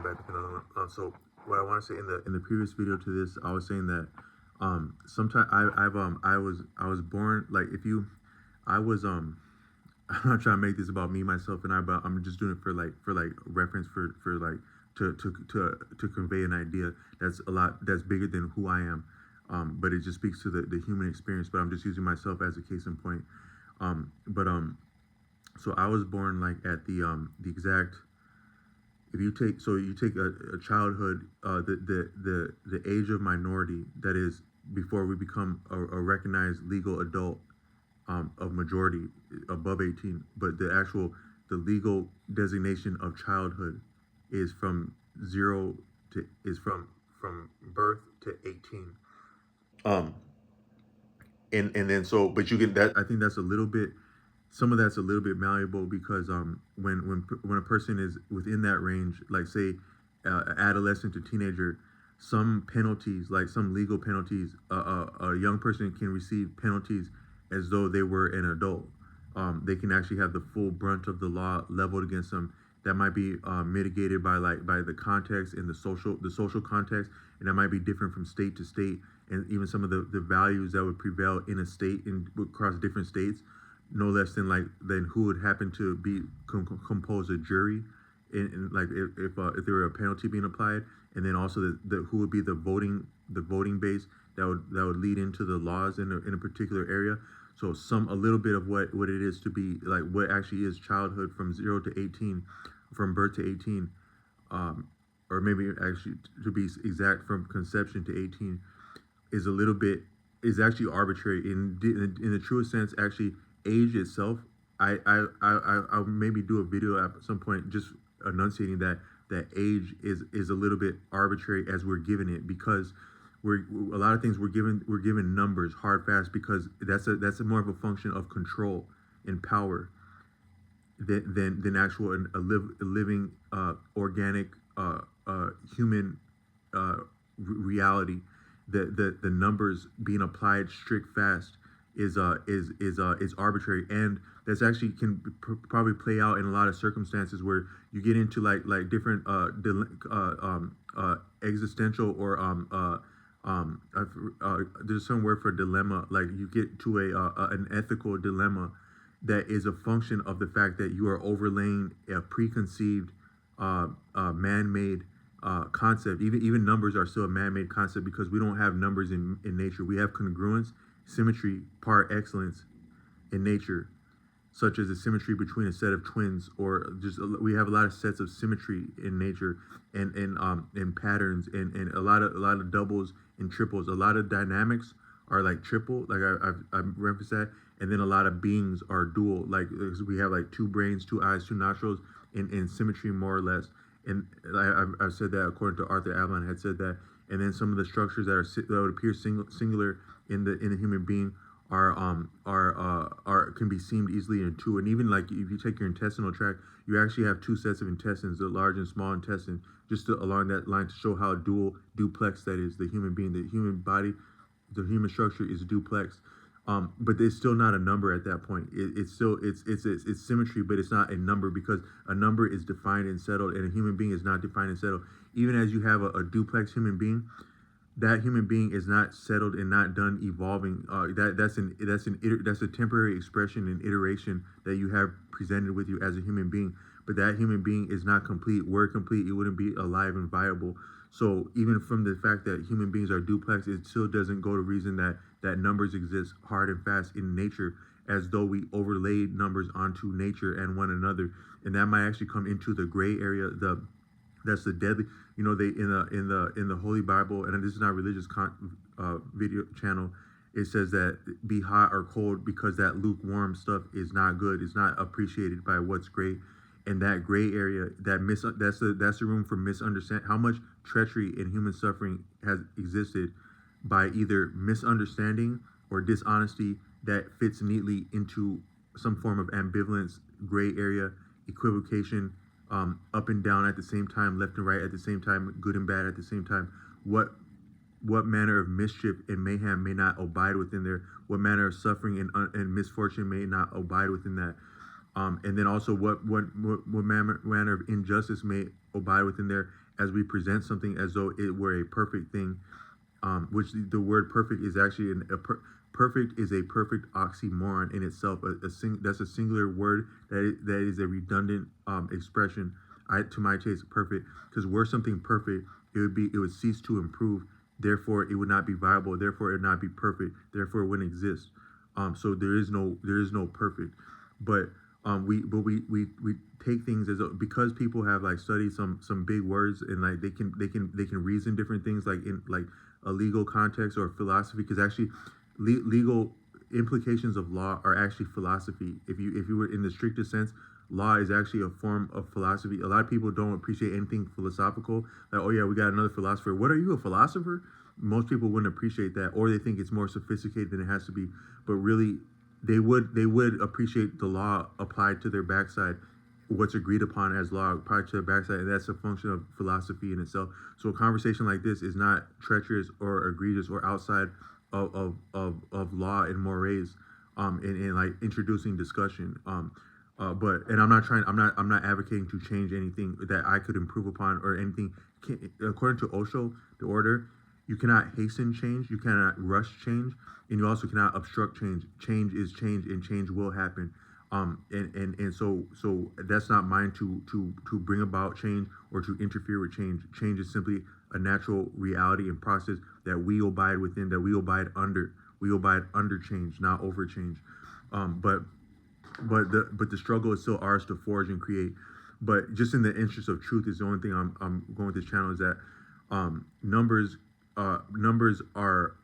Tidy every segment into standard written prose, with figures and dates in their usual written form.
back depending on. So what I want to say in the previous video to this, I was saying that sometimes I was born like if you I was I'm not trying to make this about me myself and I, but I'm just doing it for like reference for like to convey an idea that's a lot that's bigger than who I am. But it just speaks to the human experience. But I'm just using myself as a case in point. But so I was born like at the exact, if you take, so you take a childhood, the age of minority, that is before we become a recognized legal adult, of majority above 18, but the legal designation of childhood is from zero to is from birth to 18. Um, and then so but you can that I think that's a little bit, some of that's a little bit malleable because when a person is within that range, like say adolescent to teenager, some penalties, like some legal penalties, a young person can receive penalties as though they were an adult. They can actually have the full brunt of the law leveled against them. That might be mitigated by by the context and the social context, and that might be different from state to state, and even some of the values that would prevail in a state and across different states, no less than than who would happen to be compose a jury, in like if there were a penalty being applied, and then also the who would be the voting base that would lead into the laws in a particular area. So a little bit of what it is to be like what actually is childhood from 0 to 18, from birth to 18, or maybe actually to be exact from conception to 18, is a little bit, is actually arbitrary in the truest sense. Actually, age itself, I'll maybe do a video at some point just enunciating that age is a little bit arbitrary as we're given it, because we're a lot of things we're given numbers hard fast, because that's more of a function of control and power than actual a living organic human reality. The numbers being applied strict fast is arbitrary, and that's actually can probably play out in a lot of circumstances where you get into different existential or there's some word for dilemma, like you get to an ethical dilemma that is a function of the fact that you are overlaying a preconceived man-made concept. Even numbers are still a man-made concept, because we don't have numbers in nature. We have congruence, symmetry par excellence in nature, such as the symmetry between a set of twins, or just we have a lot of sets of symmetry in nature, and patterns, and a lot of doubles and triples. A lot of dynamics are like triple, like I've referenced that, and then a lot of beings are dual, like we have like two brains, two eyes, two nostrils, in symmetry more or less. And I've said that according to Arthur Avalon had said that. And then some of the structures that would appear singular in the human being are can be seen easily in two. And even like if you take your intestinal tract, you actually have two sets of intestines, the large and small intestine, just along that line, to show how duplex that is. The human being, the human body, the human structure is duplex. But it's still not a number at that point. It's still it's symmetry, but it's not a number, because a number is defined and settled, and a human being is not defined and settled. Even as you have a duplex human being, that human being is not settled and not done evolving. That's a temporary expression and iteration that you have presented with you as a human being. But that human being is not complete. Were it complete, it wouldn't be alive and viable. So even from the fact that human beings are duplex, it still doesn't go to reason that numbers exist hard and fast in nature, as though we overlaid numbers onto nature and one another. And that might actually come into the gray area. That's the deadly. They in the Holy Bible, and this is not religious video channel. It says that be hot or cold, because that lukewarm stuff is not good. It's not appreciated by what's great. And that gray area, that's the room for misunderstanding. How much treachery and human suffering has existed by either misunderstanding or dishonesty that fits neatly into some form of ambivalence, gray area, equivocation, up and down at the same time, left and right at the same time, good and bad at the same time. What manner of mischief and mayhem may not abide within there? What manner of suffering and misfortune may not abide within that? And then also what manner of injustice may abide within there as we present something as though it were a perfect thing, which the word perfect is actually perfect is a perfect oxymoron in itself. That's a singular word that is a redundant expression. To my taste, perfect, because were something perfect, it would cease to improve. Therefore, it would not be viable. Therefore, it would not be perfect. Therefore, it wouldn't exist. So there is no perfect. But we take things as because people have like studied some big words, and like they can reason different things like in like a legal context or philosophy, because actually legal implications of law are actually philosophy. If you were in the strictest sense, law is actually a form of philosophy. A lot of people don't appreciate anything philosophical. Like, oh yeah, we got another philosopher. What are you, a philosopher? Most people wouldn't appreciate that, or they think it's more sophisticated than it has to be. But really, they would appreciate the law applied to their backside, what's agreed upon as law applied to their backside, and that's a function of philosophy in itself. So a conversation like this is not treacherous or egregious or outside of law and mores, and like introducing discussion. But and I'm not advocating to change anything that I could improve upon or anything. According to Osho, the order, you cannot hasten change, you cannot rush change, and you also cannot obstruct change. Change is change, and change will happen. And so that's not mine to bring about change or to interfere with change. Change is simply a natural reality and process that we abide within, that we abide under. We abide under change, not over change. But the struggle is still ours to forge and create. But just in the interest of truth is the only thing I'm going with this channel, is that numbers are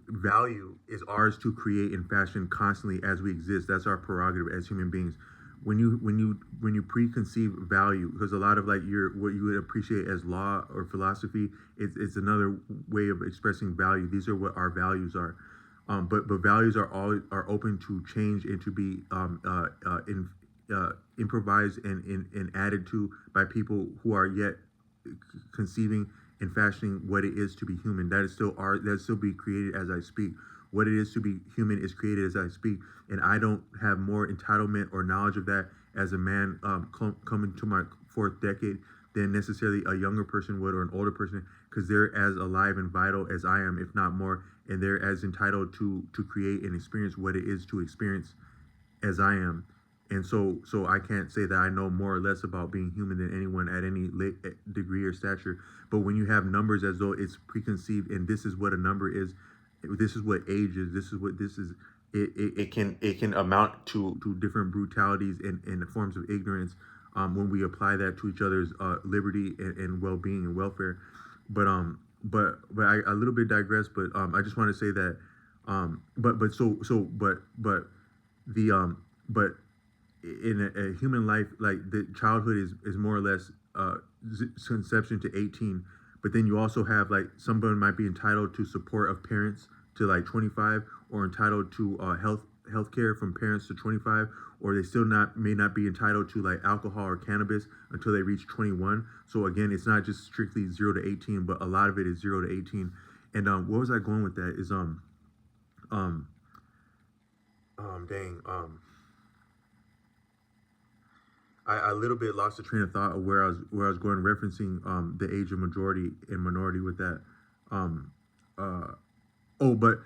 value is ours to create and fashion constantly as we exist. That's our prerogative as human beings. When you preconceive value, because a lot of like what you would appreciate as law or philosophy, it's another way of expressing value. These are what our values are. But values are open to change and to be improvised and added to by people who are yet conceiving and fashioning what it is to be human. That is still be created as I speak. What it is to be human is created as I speak, and I don't have more entitlement or knowledge of that as a man coming to my fourth decade than necessarily a younger person would or an older person, because they're as alive and vital as I am, if not more, and they're as entitled to create and experience what it is to experience as I am. And so I can't say that I know more or less about being human than anyone at any degree or stature. But when you have numbers as though it's preconceived, and this is what a number is, this is what age is, this is what this is, it can amount to different brutalities and forms of ignorance when we apply that to each other's liberty and well-being and welfare. But I a little bit digress. But I just want to say that but in a human life, like the childhood is more or less conception to 18, but then you also have like someone might be entitled to support of parents to like 25, or entitled to health care from parents to 25, or they still may not be entitled to like alcohol or cannabis until they reach 21. So again, it's not just strictly 0 to 18, but a lot of it is 0 to 18. And what was I going with that is I a little bit lost the train of thought of where I was going, referencing the age of majority and minority with that. Um, uh, but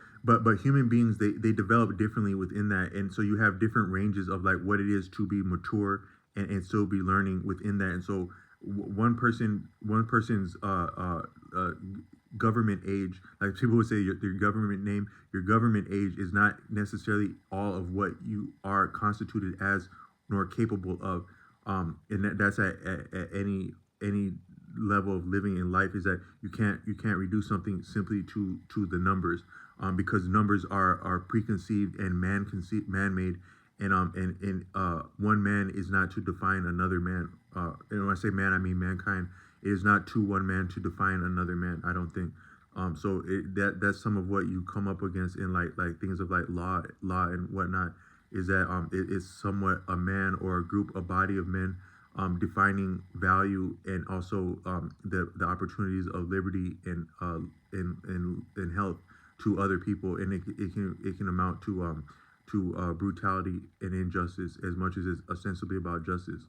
human beings, they develop differently within that, and so you have different ranges of like what it is to be mature and still be learning within that. And so one person's government age, like people would say your government name, your government age is not necessarily all of what you are constituted as nor capable of. And that's at any level of living in life, is that you can't reduce something simply to the numbers, because numbers are preconceived and man-made, and one man is not to define another man. And when I say man, I mean mankind. It is not to one man to define another man, I don't think. So that's some of what you come up against in like things of like law and whatnot, is that it is somewhat a man or a group, a body of men, defining value, and also the opportunities of liberty and health to other people, and it can amount to brutality and injustice as much as it's ostensibly about justice.